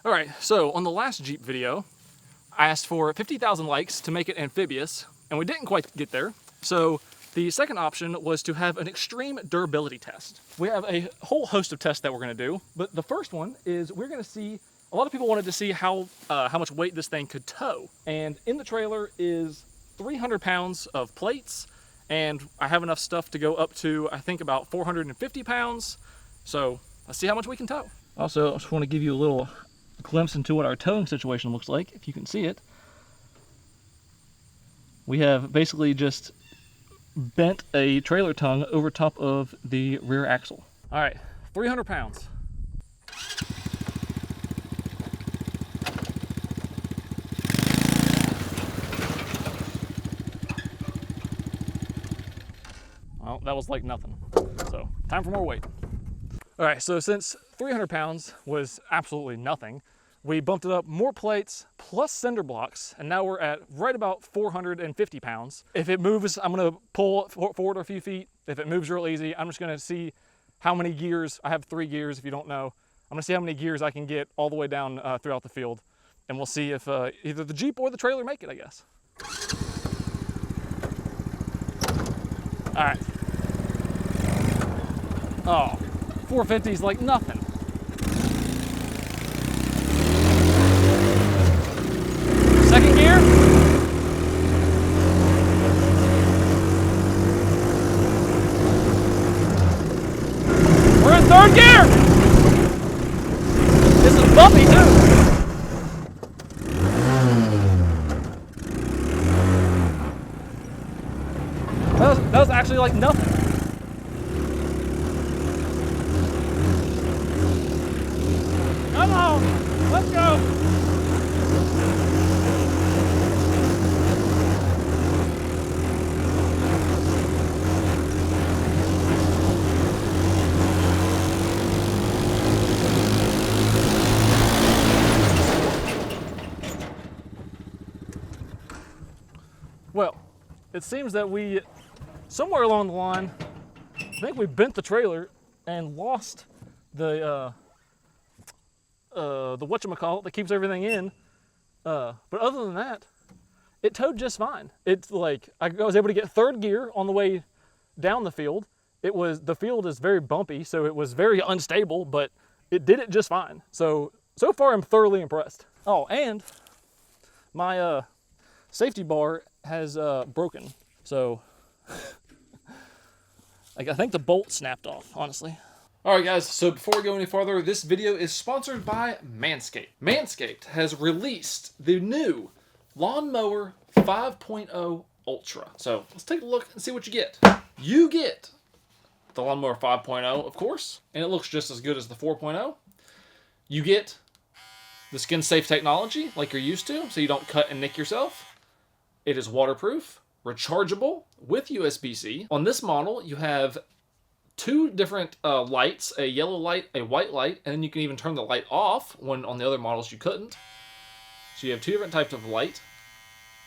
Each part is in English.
All right, so on the last Jeep video, I asked for 50,000 likes to make it amphibious, and we didn't quite get there. So the second option was to have an extreme durability test. We have a whole host of tests that we're gonna do, but the first one is we're gonna see, a lot of people wanted to see how much weight this thing could tow. And in the trailer is 300 pounds of plates, and I have enough stuff to go up to, I think, about 450 pounds. So let's see how much we can tow. Also, I just want to give you a little glimpse into what our towing situation looks like, if you can see it. We have basically just bent a trailer tongue over top of the rear axle. All right, 300 pounds. Well, that was like nothing. So, time for more weight. All right, so since 300 pounds was absolutely nothing, we bumped it up more plates plus cinder blocks, and now we're at right about 450 pounds. If it moves, I'm gonna pull forward a few feet. If it moves real easy, I'm just gonna see how many gears. I have 3 gears, if you don't know. I'm gonna see how many gears I can get all the way down throughout the field, and we'll see if either the Jeep or the trailer make it, I guess. All right. Oh, 450 is like nothing. Second gear. We're in third gear. This is bumpy too. That was actually like nothing. Come on, let's go. Well, it seems that we, somewhere along the line, I think we bent the trailer and lost the whatchamacallit that keeps everything in. But other than that, it towed just fine. It's like, I was able to get third gear on the way down the field. The field is very bumpy, so it was very unstable, but it did it just fine. So far I'm thoroughly impressed. Oh, and my safety bar has broken. So I think the bolt snapped off, honestly. All right, guys, so before we go any farther, this video is sponsored by Manscaped. Manscaped has released the new Lawnmower 5.0 Ultra. So let's take a look and see what you get. You get the Lawnmower 5.0, of course, and it looks just as good as the 4.0. You get the skin-safe technology like you're used to, so you don't cut and nick yourself. It is waterproof, rechargeable with USB-C. On this model, you have 2 different lights, a yellow light, a white light, and then you can even turn the light off when on the other models you couldn't. So you have 2 different types of light.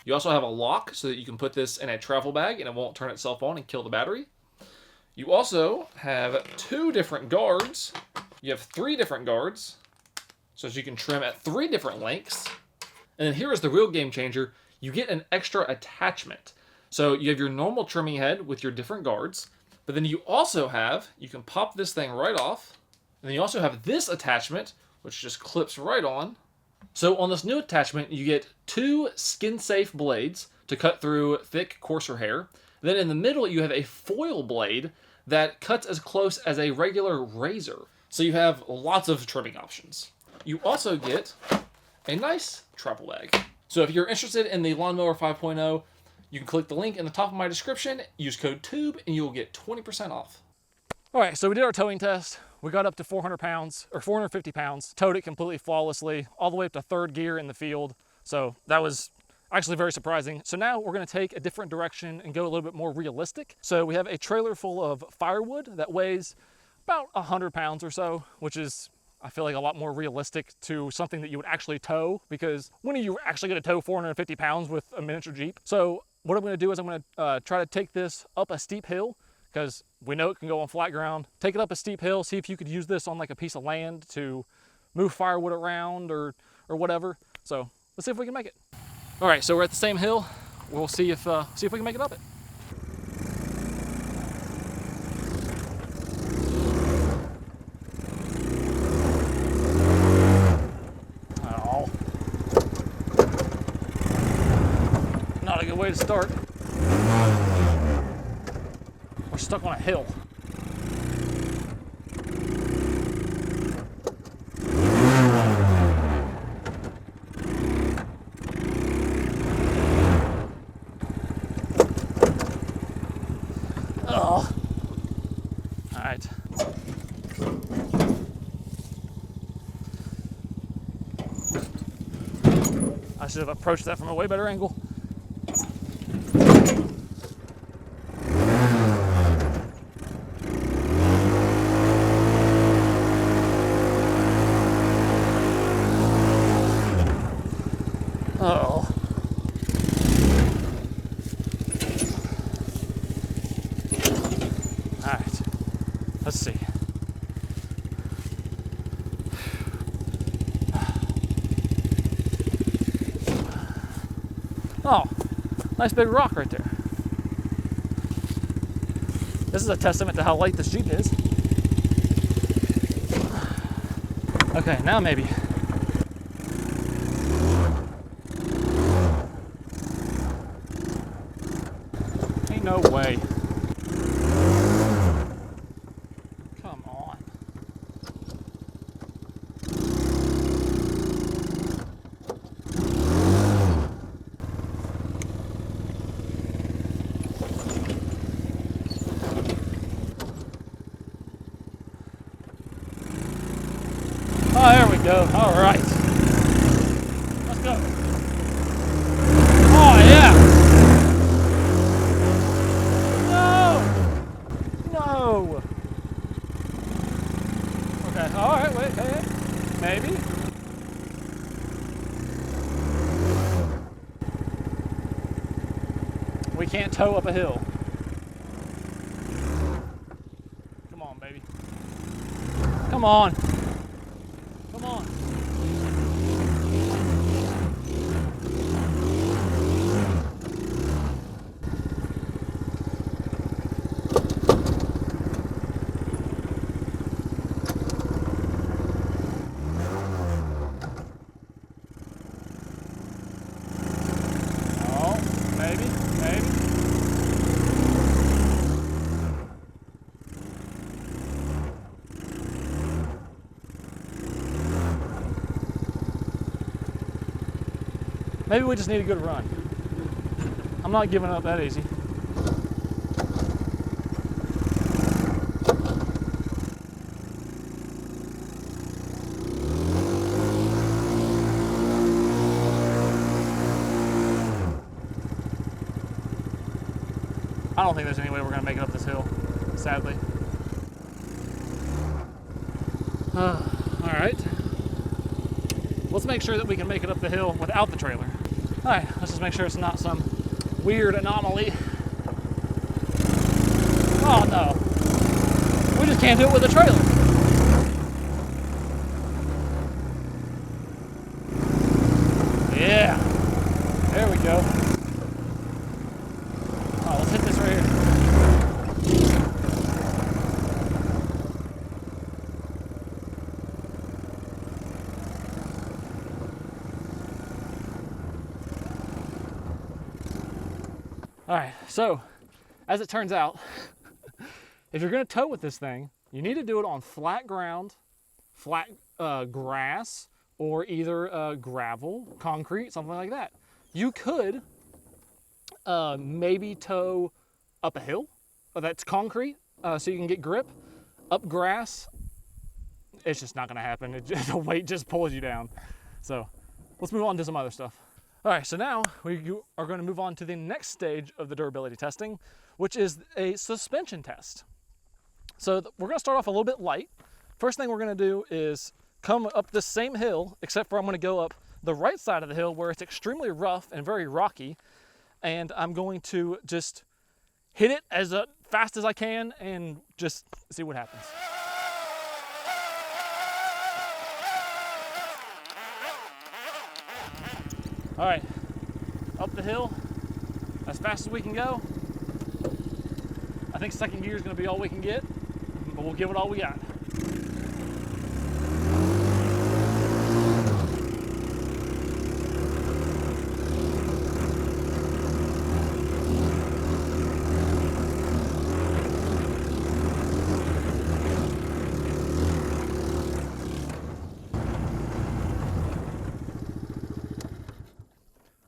You also have a lock so that you can put this in a travel bag and it won't turn itself on and kill the battery. You also have 2 different guards. You have 3 different guards, so you can trim at 3 different lengths. And then here is the real game changer. You get an extra attachment. So you have your normal trimming head with your different guards, but then you also have, you can pop this thing right off, and then you also have this attachment, which just clips right on. So on this new attachment, you get 2 skin-safe blades to cut through thick, coarser hair. And then in the middle, you have a foil blade that cuts as close as a regular razor. So you have lots of trimming options. You also get a nice travel bag. So if you're interested in the Lawnmower 5.0, you can click the link in the top of my description, use code TUBE, and you will get 20% off. All right, so we did our towing test. We got up to 400 pounds, or 450 pounds, towed it completely flawlessly, all the way up to third gear in the field. So that was actually very surprising. So now we're gonna take a different direction and go a little bit more realistic. So we have a trailer full of firewood that weighs about 100 pounds or so, which is, I feel like, a lot more realistic to something that you would actually tow, because when are you actually gonna tow 450 pounds with a miniature Jeep? So what I'm gonna do is I'm gonna try to take this up a steep hill, because we know it can go on flat ground. Take it up a steep hill, see if you could use this on like a piece of land to move firewood around or whatever. So let's see if we can make it. All right, so we're at the same hill. We'll see if we can make it up it. Oh, not a good way to start. We're stuck on a hill. Oh. All right. I should have approached that from a way better angle. Oh. All right. Let's see. Oh, nice big rock right there. This is a testament to how light this Jeep is. Okay, now maybe. Ain't no way. Come on. Oh, there we go. All right. Let's go. Oh, yeah. No. Okay. All right. Wait. Hey. Maybe. We can't tow up a hill. Come on, baby. Come on. Come on. Oh, maybe. Maybe we just need a good run. I'm not giving up that easy. I don't think there's any way we're gonna make it up this hill, sadly. All right. Let's make sure that we can make it up the hill without the trailer. All right, let's just make sure it's not some weird anomaly. Oh no, we just can't do it with a trailer. Yeah, there we go. Oh, let's hit this right here. All right, so as it turns out, if you're gonna tow with this thing, you need to do it on flat ground, flat grass, or either gravel, concrete, something like that. You could maybe tow up a hill that's concrete so you can get grip. Up grass, it's just not gonna happen. The weight just pulls you down. So let's move on to some other stuff. All right, so now we are going to move on to the next stage of the durability testing, which is a suspension test. So we're going to start off a little bit light. First thing we're going to do is come up this same hill, except for I'm going to go up the right side of the hill where it's extremely rough and very rocky, and I'm going to just hit it as fast as I can and just see what happens. All right, up the hill as fast as we can go. I think second gear is going to be all we can get, but we'll give it all we got.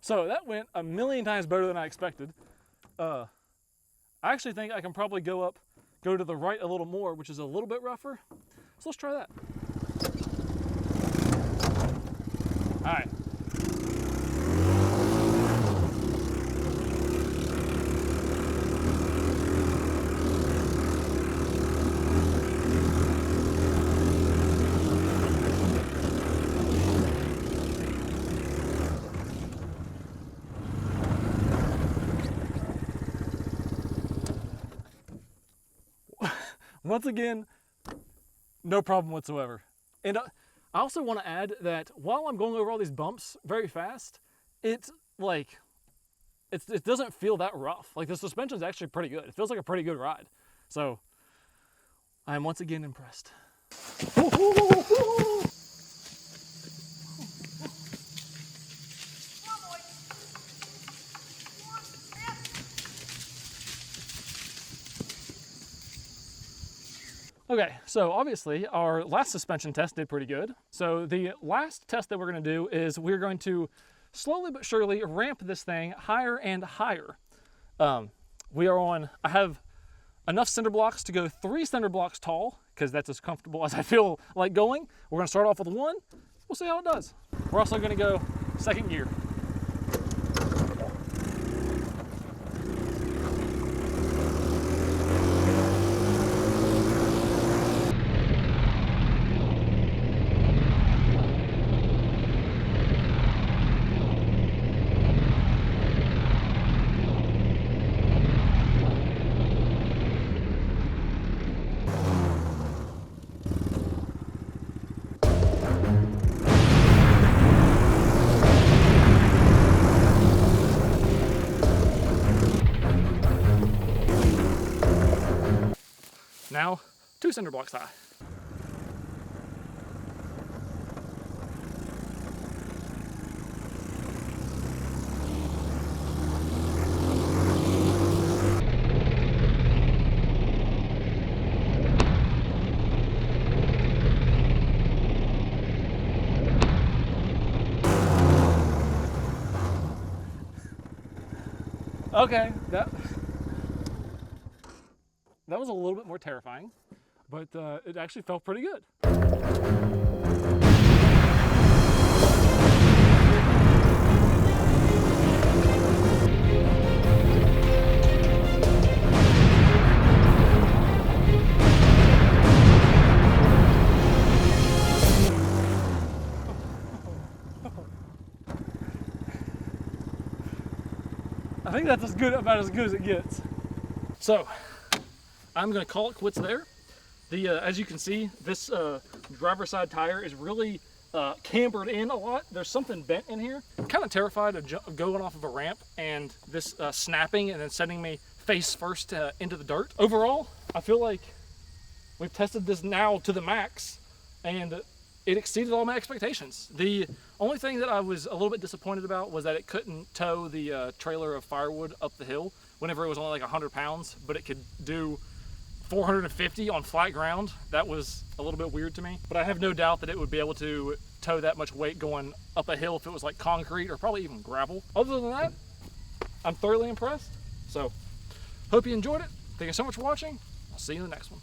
So that went a million times better than I expected. I actually think I can probably go to the right a little more, which is a little bit rougher. So let's try that. All right. Once again, no problem whatsoever. And I also want to add that while I'm going over all these bumps very fast, it doesn't feel that rough. Like the suspension is actually pretty good. It feels like a pretty good ride. So I'm once again impressed. Okay, so obviously our last suspension test did pretty good. So the last test that we're going to do is we're going to slowly but surely ramp this thing higher and higher. I have enough cinder blocks to go 3 cinder blocks tall, because that's as comfortable as I feel like going. We're going to start off with 1. We'll see how it does. We're also going to go second gear. Now, 2 cinder blocks high. Okay, that was a little bit more terrifying, but it actually felt pretty good. I think that's about as good as it gets. So, I'm going to call it quits there. As you can see, this driver's side tire is really cambered in a lot. There's something bent in here. I'm kind of terrified of going off of a ramp and this snapping and then sending me face first into the dirt. Overall, I feel like we've tested this now to the max and it exceeded all my expectations. The only thing that I was a little bit disappointed about was that it couldn't tow the trailer of firewood up the hill whenever it was only like 100 pounds, but it could do 450 on flat ground. That was a little bit weird to me, but I have no doubt that it would be able to tow that much weight going up a hill if it was like concrete or probably even gravel. Other than that, I'm thoroughly impressed. So, hope you enjoyed it. Thank you so much for watching. I'll see you in the next one.